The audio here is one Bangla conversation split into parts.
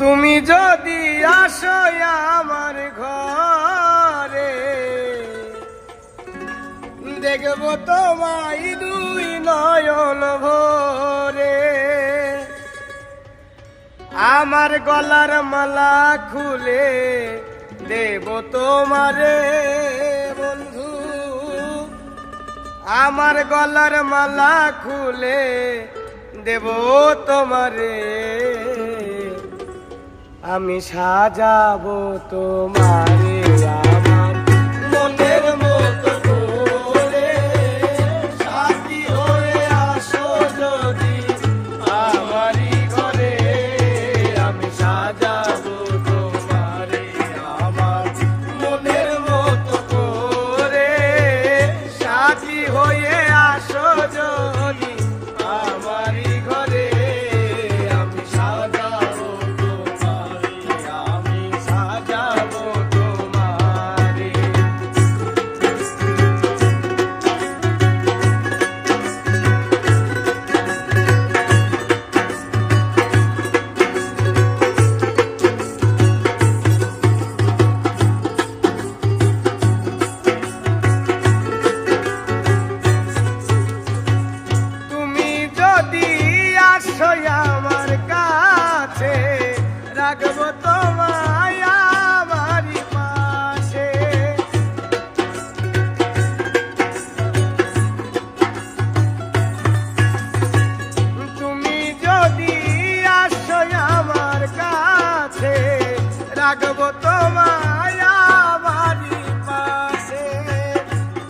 তুমি যদি আসো আমার ঘরে, দেখব তোমায় দুই নয়ন ভরে। আমার গলার মালা খুলে দেব তোমারে বন্ধু, আমার গলার মালা খুলে দেব তোমারে। আমি সাজাবো তোমারে আমার মনের মতো করে, সাথী হয়ে আসো যদি আমারই ঘরে। আমি সাজাবো তোমারে আমার মনের মতো করে, সাথী হয়ে আসো যদি আমারই ঘরে। আমি সাজাবো আমার কাছে, রাখবো তোমায় আমারই পাশে। তুমি যদি আসো আমার কাছে, রাখবো তোমায় আমারই পাশে।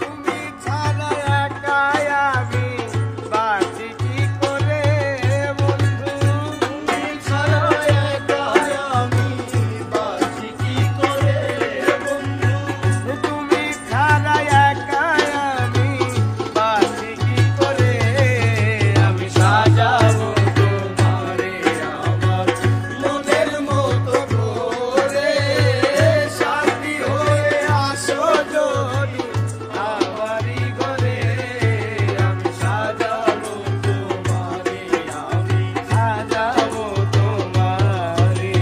তুমি ছাড়া একাই আমি বাঁচি কি করে বন্ধু, তুমি ছাড়া একাই আমি বাঁচি কি করে বন্ধু, তুমি ছাড়া একাই আমি বাঁচি কি করে। আমি সাজাবো তোমারে আমার মনের মতো করে, সাথী হয়ে আসো যদি আমারই ঘরে। আমি সাজাবো তোমারে, আমি সাজাবো তোমারে।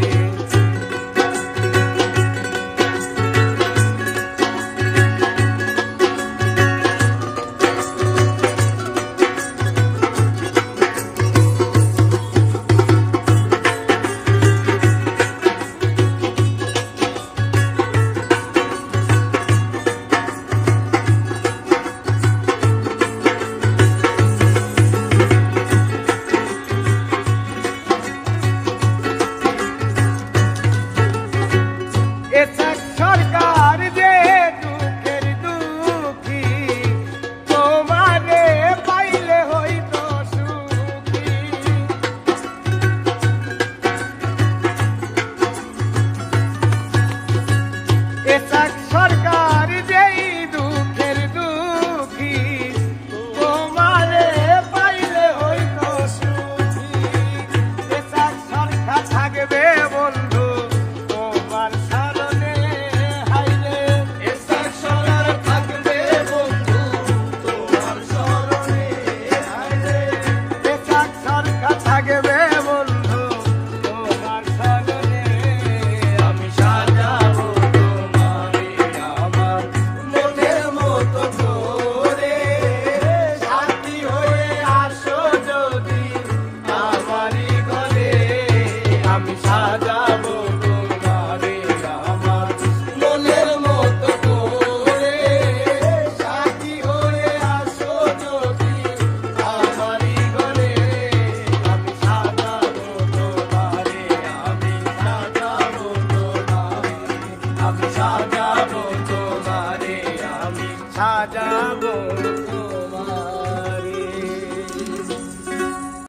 এসব সরকার যে দুঃখের দুঃখী, তোমারে পাইলে হইতো সুখী। এসব সরকার যেই দুঃখের দুঃখী, তোমারে পাইলে হইতো সুখী। এসব সরকার থাকবে বন্ধু তোমার সারণে, হাইরে এসব সরকার থাকবে বন্ধু তোমার সারণে, হাইরে এসব সরকার থাকবে বন্ধু তোমার সারণে। আমি সাজাবো তোমারে আমার মনের মতো করে, সাথী হয়ে আসো যদি আমারই ঘরে। আমি সাজাবো